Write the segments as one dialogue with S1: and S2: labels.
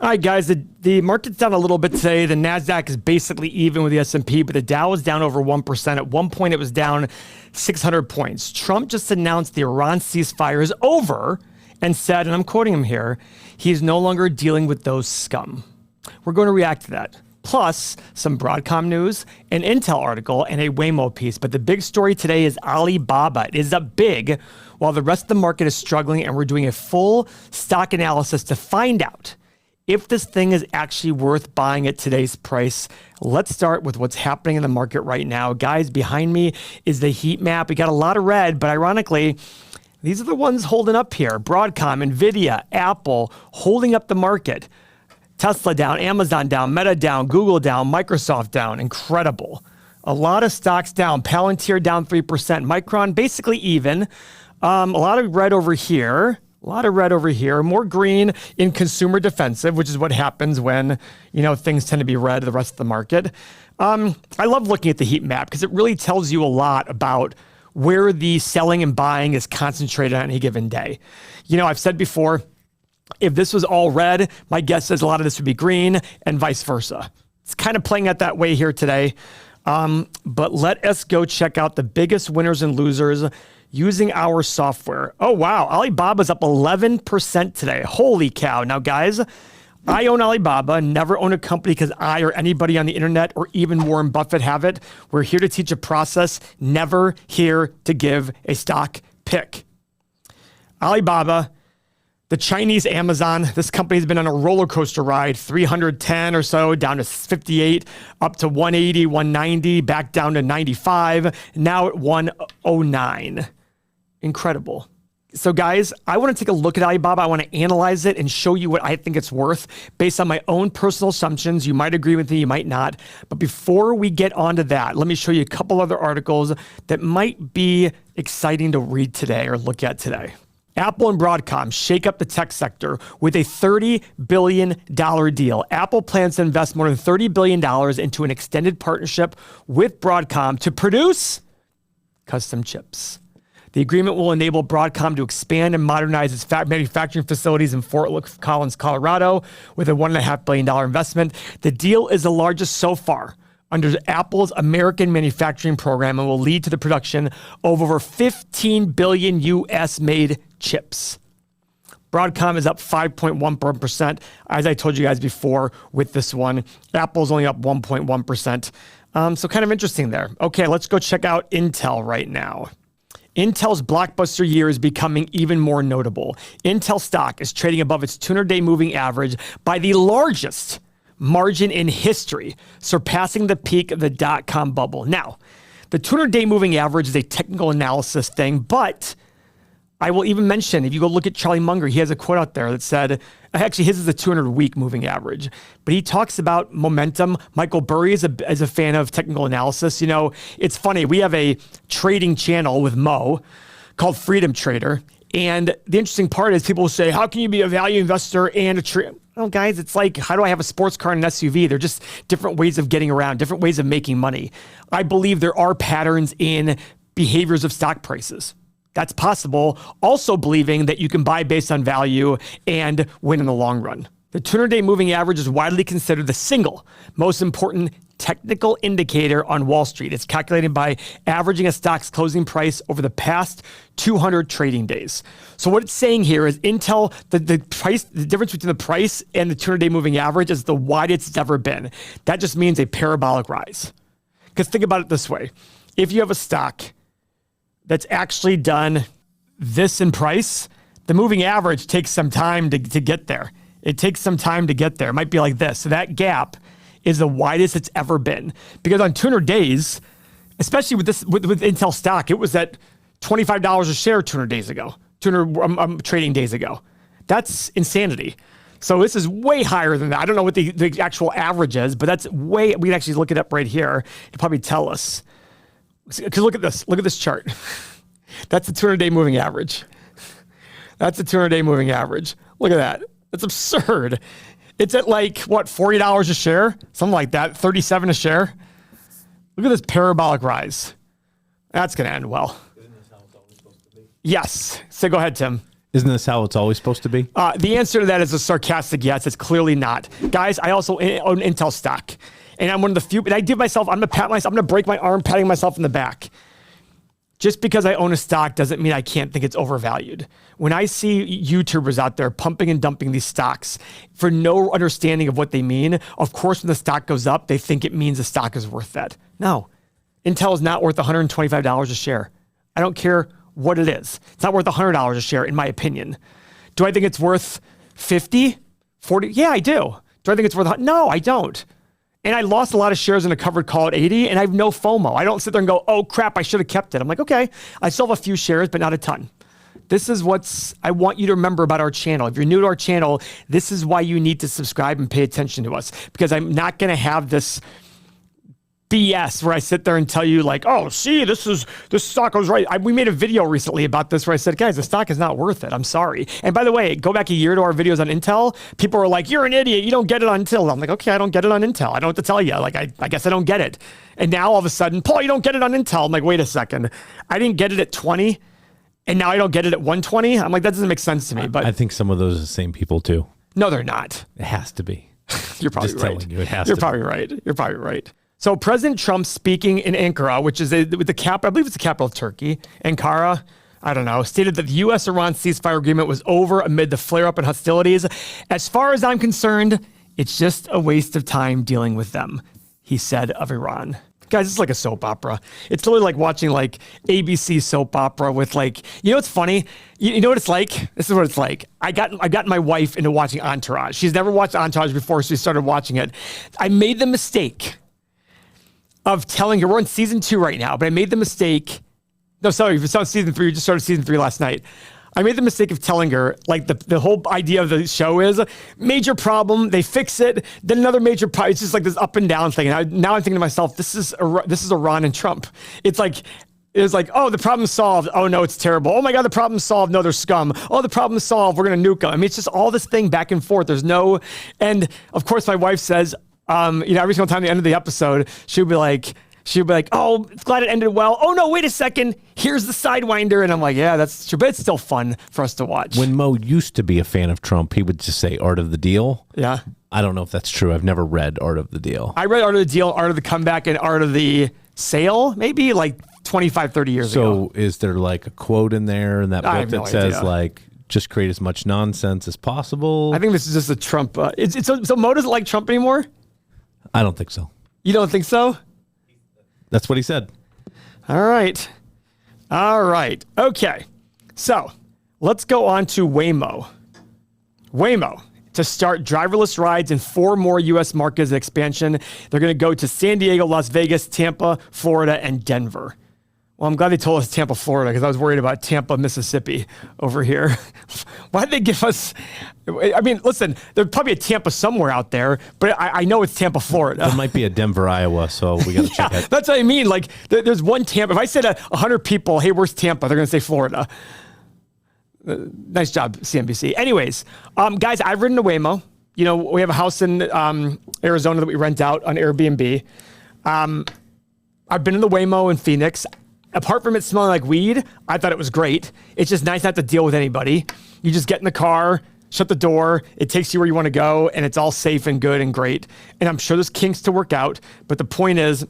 S1: All right, guys, the market's down a little bit today. The NASDAQ is basically even with the S&P, but the Dow is down over 1%. At one point, it was down 600 points. Trump just announced the Iran ceasefire is over and said, and I'm quoting him here, he's no longer dealing with those scum. We're going to react to that. Plus, some Broadcom news, an Intel article, and a Waymo piece. But the big story today is Alibaba. It is up big while the rest of the market is struggling, and we're doing a full stock analysis to find out if this thing is actually worth buying at today's price. Let's start with what's happening in the market right now. Guys, behind me is the heat map. We got a lot of red, but ironically, these are the ones holding up here. Broadcom, Nvidia, Apple holding up the market. Tesla down, Amazon down, Meta down, Google down, Microsoft down. Incredible. A lot of stocks down. Palantir down 3%. Micron basically even. A lot of red over here. A lot of red over here, more green in consumer defensive, which is what happens when, things tend to be red the rest of the market. I love looking at the heat map because it really tells you a lot about where the selling and buying is concentrated on any given day. I've said before, if this was all red, my guess is a lot of this would be green and vice versa. It's kind of playing out that way here today. But let us go check out the biggest winners and losers using our software. Oh, wow. Alibaba's up 11% today. Holy cow. Now, guys, I own Alibaba, never own a company because I or anybody on the internet or even Warren Buffett have it. We're here to teach a process, never here to give a stock pick. Alibaba, the Chinese Amazon, this company's been on a roller coaster ride, 310 or so, down to 58, up to 180, 190, back down to 95, now at 109. Incredible. So guys, I want to take a look at Alibaba. I want to analyze it and show you what I think it's worth based on my own personal assumptions. You might agree with me, you might not. But before we get onto that, let me show you a couple other articles that might be exciting to read today or look at today. Apple and Broadcom shake up the tech sector with a $30 billion deal. Apple plans to invest more than $30 billion into an extended partnership with Broadcom to produce custom chips. The agreement will enable Broadcom to expand and modernize its manufacturing facilities in Fort Collins, Colorado, with a $1.5 billion investment. The deal is the largest so far under Apple's American manufacturing program and will lead to the production of over 15 billion US-made chips. Broadcom is up 5.1%, as I told you guys before with this one. Apple's only up 1.1%. So kind of interesting there. Okay, let's go check out Intel right now. Intel's blockbuster year is becoming even more notable. Intel stock is trading above its 200-day moving average by the largest margin in history, surpassing the peak of the dot-com bubble. Now, the 200-day moving average is a technical analysis thing, but I will even mention, if you go look at Charlie Munger, he has a quote out there that said, actually his is the 200-week moving average, but he talks about momentum. Michael Burry is a fan of technical analysis. It's funny, we have a trading channel with Mo called Freedom Trader, and the interesting part is people will say, how can you be a value investor and a trader? Well, guys, it's like, how do I have a sports car and an SUV? They're just different ways of getting around, different ways of making money. I believe there are patterns in behaviors of stock prices. That's possible. Also believing that you can buy based on value and win in the long run. The 200-day moving average is widely considered the single most important technical indicator on Wall Street. It's calculated by averaging a stock's closing price over the past 200 trading days. So what it's saying here is Intel, the difference between the price and the 200-day moving average is the widest it's ever been. That just means a parabolic rise. Because think about it this way. If you have a stock that's actually done this in price, the moving average takes some time to get there. It takes some time to get there. It might be like this. So that gap is the widest it's ever been. Because on 200 days, especially with Intel stock, it was at $25 a share 200 days ago, 200 trading days ago. That's insanity. So this is way higher than that. I don't know what the actual average is, but that's way, we can actually look it up right here. It'll probably tell us. Because look at this chart. That's the 200-day moving average. That's the 200-day moving average. Look at that. That's absurd. It's at like, what, $40 a share? Something like that, $37 a share. Look at this parabolic rise. That's going to end well.
S2: Isn't this how it's always supposed to be?
S1: Yes. So go ahead, Tim.
S2: Isn't this how it's always supposed to be?
S1: The answer to that is a sarcastic yes. It's clearly not. Guys, I also own Intel stock. And I'm one of the few, and I'm going to break my arm patting myself in the back. Just because I own a stock doesn't mean I can't think it's overvalued. When I see YouTubers out there pumping and dumping these stocks for no understanding of what they mean, of course, when the stock goes up, they think it means the stock is worth that. No, Intel is not worth $125 a share. I don't care what it is. It's not worth $100 a share, in my opinion. Do I think it's worth 50, 40? Yeah, I do. Do I think it's worth? No, I don't. And I lost a lot of shares in a covered call at 80, and I have no FOMO. I don't sit there and go, oh crap, I should have kept it. I'm like, okay, I still have a few shares, but not a ton. This is I want you to remember about our channel. If you're new to our channel, this is why you need to subscribe and pay attention to us, because I'm not going to have this BS where I sit there and tell you like, oh, see, this stock was right. We made a video recently about this where I said, guys, the stock is not worth it. I'm sorry. And by the way, go back a year to our videos on Intel. People were like, you're an idiot. You don't get it on Intel. I'm like, okay, I don't get it on Intel. I don't know what to tell you. Like, I guess I don't get it. And now all of a sudden, Paul, you don't get it on Intel. I'm like, wait a second. I didn't get it at 20 and now I don't get it at 120. I'm like, that doesn't make sense to me. But
S2: I think some of those are the same people too.
S1: No, they're not.
S2: It has to be.
S1: You're probably
S2: Just
S1: right.
S2: telling you, it has
S1: You're
S2: to
S1: probably
S2: be.
S1: right. You're probably right. So President Trump speaking in Ankara, which is with the capital, I believe it's the capital of Turkey, Ankara, I don't know, stated that the U.S.-Iran ceasefire agreement was over amid the flare-up in hostilities. As far as I'm concerned, it's just a waste of time dealing with them, he said of Iran. Guys, it's like a soap opera. It's literally like watching like ABC soap opera with like, you know what's funny? You know what it's like? This is what it's like. I got my wife into watching Entourage. She's never watched Entourage before, so she started watching it. I made the mistake of telling her, we're on season 2 right now, but I made the mistake, no, sorry, if it's on season 3, we just started season 3 last night. I made the mistake of telling her, like the whole idea of the show is major problem, they fix it, then another major problem. It's just like this up and down thing. And now I'm thinking to myself, this is Iran and Trump. It's like, oh, the problem's solved. Oh no, it's terrible. Oh my God, the problem's solved. No, they're scum. Oh, the problem's solved. We're going to nuke them. I mean, it's just all this thing back and forth. And of course my wife says, every single time at the end of the episode, she'll be like, oh, glad it ended well. Oh no, wait a second. Here's the Sidewinder. And I'm like, yeah, that's true. But it's still fun for us to watch.
S2: When Mo used to be a fan of Trump, he would just say Art of the Deal.
S1: Yeah.
S2: I don't know if that's true. I've never read Art of the Deal.
S1: I read Art of the Deal, Art of the Comeback, and Art of the Sale, maybe like 25, 30 years ago.
S2: So is there like a quote in there in that book that says like, just create as much nonsense as possible?
S1: I think this is just a Trump. So Mo doesn't like Trump anymore?
S2: I don't think so.
S1: You don't think so?
S2: That's what he said.
S1: All right. Okay. So let's go on to Waymo. Waymo to start driverless rides in 4 more U.S. markets expansion. They're going to go to San Diego, Las Vegas, Tampa, Florida, and Denver. Well, I'm glad they told us Tampa, Florida, because I was worried about Tampa, Mississippi over here. Why'd they give us... I mean, listen, there's probably a Tampa somewhere out there, but I know it's Tampa, Florida.
S2: There might be a Denver, Iowa, so we got to check it.
S1: That's what I mean. Like, there's one Tampa. If I said 100 people, hey, where's Tampa? They're going to say Florida. Nice job, CNBC. Anyways, guys, I've ridden a Waymo. You know, we have a house in Arizona that we rent out on Airbnb. I've been in the Waymo in Phoenix. Apart from it smelling like weed, I thought it was great. It's just nice not to deal with anybody. You just get in the car, shut the door, it takes you where you want to go, and it's all safe and good and great. And I'm sure there's kinks to work out, but the point is,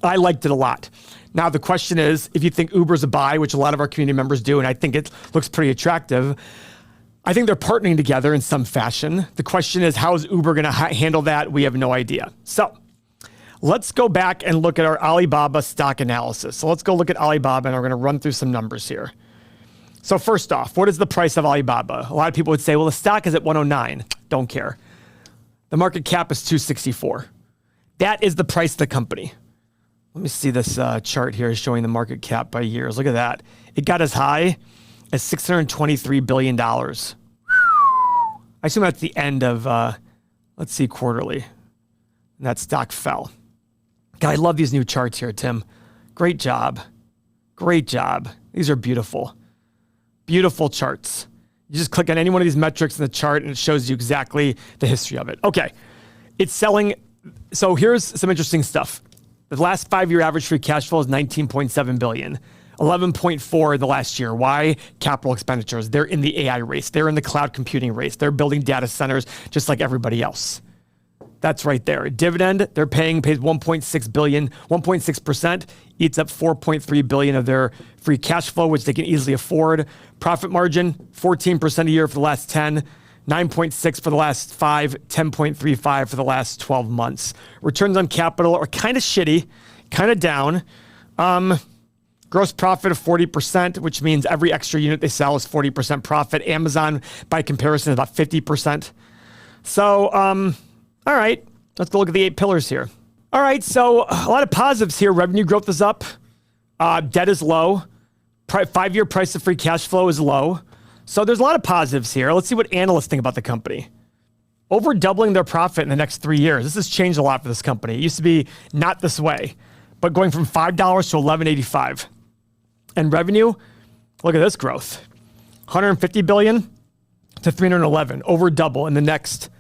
S1: I liked it a lot. Now, the question is, if you think Uber's a buy, which a lot of our community members do, and I think it looks pretty attractive, I think they're partnering together in some fashion. The question is, how is Uber going to handle that? We have no idea. So let's go back and look at our Alibaba stock analysis. So let's go look at Alibaba, and we're going to run through some numbers here. So first off, what is the price of Alibaba? A lot of people would say, well, the stock is at 109. Don't care. The market cap is 264. That is the price of the company. Let me see this chart here showing the market cap by years. Look at that. It got as high as $623 billion. I assume that's the end of, let's see, quarterly. And that stock fell. God, I love these new charts here, Tim. Great job. Great job. These are beautiful. Beautiful charts. You just click on any one of these metrics in the chart and it shows you exactly the history of it. Okay. It's selling. So here's some interesting stuff. The last 5-year average free cash flow is $19.7 billion. 11.4 in the last year. Why? Capital expenditures. They're in the AI race. They're in the cloud computing race. They're building data centers just like everybody else. That's right there. Dividend, they're pays 1.6 billion, 1.6%, eats up 4.3 billion of their free cash flow, which they can easily afford. Profit margin, 14% a year for the last 10, 9.6 for the last 5, 10.35 for the last 12 months. Returns on capital are kind of shitty, kind of down. Gross profit of 40%, which means every extra unit they sell is 40% profit. Amazon, by comparison, is about 50%. So, all right, let's go look at the 8 pillars here. All right, so a lot of positives here. Revenue growth is up. Debt is low. 5-year price of free cash flow is low. So there's a lot of positives here. Let's see what analysts think about the company. Over doubling their profit in the next 3 years. This has changed a lot for this company. It used to be not this way, but going from $5 to $11.85. And revenue, look at this growth. 150 billion to 311, over double in the next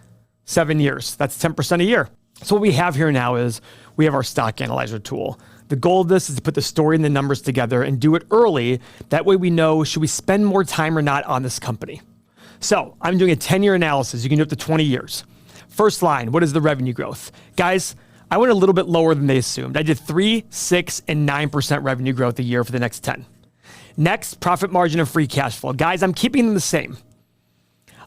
S1: 7 years. That's 10% a year. So what we have here now is we have our stock analyzer tool. The goal of this is to put the story and the numbers together and do it early. That way we know, should we spend more time or not on this company? So I'm doing a 10-year analysis. You can do up to 20 years. First line, what is the revenue growth? Guys, I went a little bit lower than they assumed. I did 3, 6, and 9% revenue growth a year for the next 10. Next, profit margin and free cash flow. Guys, I'm keeping them the same.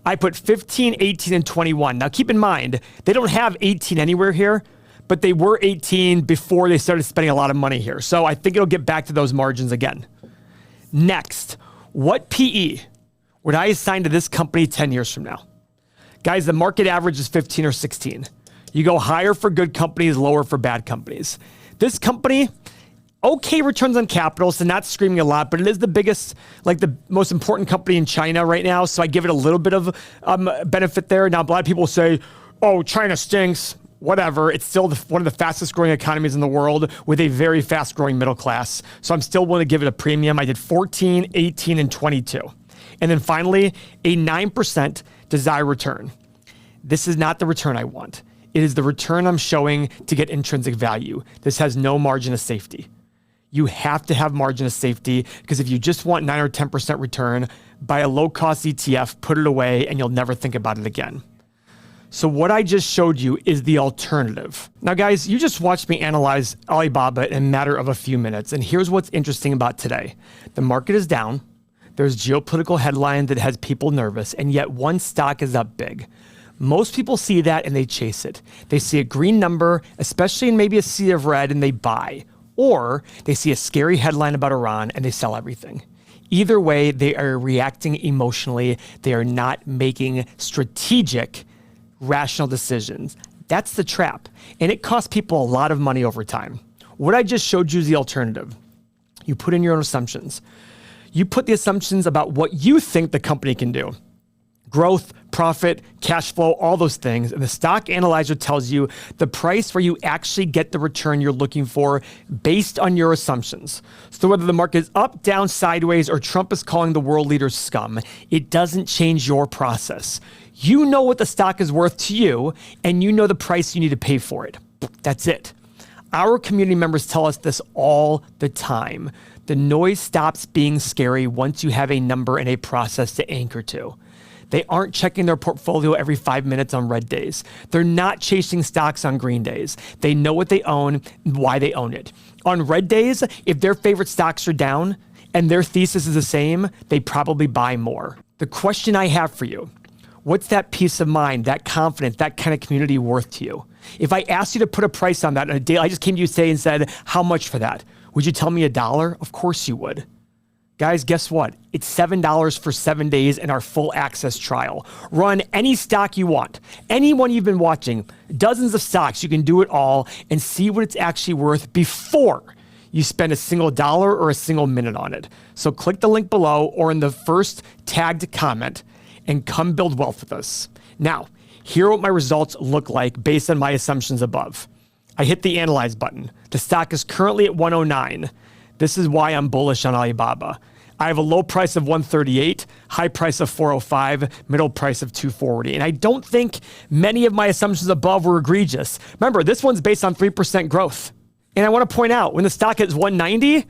S1: I put 15, 18, and 21. Now keep in mind, they don't have 18 anywhere here, but they were 18 before they started spending a lot of money here. So I think it'll get back to those margins again. Next, what PE would I assign to this company 10 years from now? Guys, the market average is 15 or 16. You go higher for good companies, lower for bad companies. This company, okay returns on capital, so not screaming a lot, but it is the biggest, like the most important company in China right now, so I give it a little bit of benefit there. Now, a lot of people say, oh, China stinks, whatever. It's still one of the fastest growing economies in the world with a very fast growing middle class, so I'm still willing to give it a premium. I did 14, 18, and 22. And then finally, a 9% desired return. This is not the return I want. It is the return I'm showing to get intrinsic value. This has no margin of safety. You have to have margin of safety, because if you just want 9 or 10% return, buy a low-cost ETF, put it away, and you'll never think about it again. So what I just showed you is the alternative. Now, guys, you just watched me analyze Alibaba in a matter of a few minutes, and here's what's interesting about today. The market is down. There's geopolitical headlines that has people nervous, and yet one stock is up big. Most people see that and they chase it. They see a green number, especially in maybe a sea of red, and they buy. Or they see a scary headline about Iran and they sell everything. Either way, they are reacting emotionally. They are not making strategic, rational decisions. That's the trap. And it costs people a lot of money over time. What I just showed you is the alternative. You put in your own assumptions. You put the assumptions about what you think the company can do. Growth, profit, cash flow, all those things. And the stock analyzer tells you the price where you actually get the return you're looking for based on your assumptions. So whether the market is up, down, sideways, or Trump is calling the world leaders scum, it doesn't change your process. You know what the stock is worth to you, and you know the price you need to pay for it. That's it. Our community members tell us this all the time. The noise stops being scary once you have a number and a process to anchor to. They aren't checking their portfolio every 5 minutes on red days. They're not chasing stocks on green days. They know what they own and why they own it. On red days, if their favorite stocks are down and their thesis is the same, they probably buy more. The question I have for you, what's that peace of mind, that confidence, that kind of community worth to you? If I asked you to put a price on that on a day, I just came to you today and said, how much for that? Would you tell me $1? Of course you would. Guys, guess what? It's $7 for 7 days in our full access trial. Run any stock you want, any one you've been watching, dozens of stocks. You can do it all and see what it's actually worth before you spend a single dollar or a single minute on it. So click the link below or in the first tagged comment and come build wealth with us. Now, here are what my results look like based on my assumptions above. I hit the analyze button. The stock is currently at 109. This is why I'm bullish on Alibaba. I have a low price of 138, high price of 405, middle price of 240. And I don't think many of my assumptions above were egregious. Remember, this one's based on 3% growth. And I want to point out, when the stock is 190,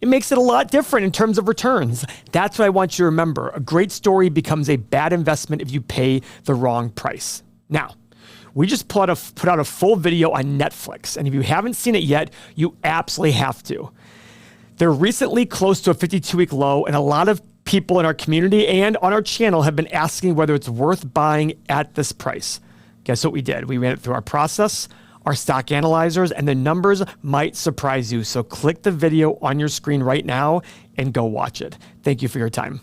S1: it makes it a lot different in terms of returns. That's what I want you to remember. A great story becomes a bad investment if you pay the wrong price. Now, we just put out a full video on Netflix, and if you haven't seen it yet, you absolutely have to. They're recently close to a 52-week low, and a lot of people in our community and on our channel have been asking whether it's worth buying at this price. Guess what we did? We ran it through our process, our stock analyzers, and the numbers might surprise you. So click the video on your screen right now and go watch it. Thank you for your time.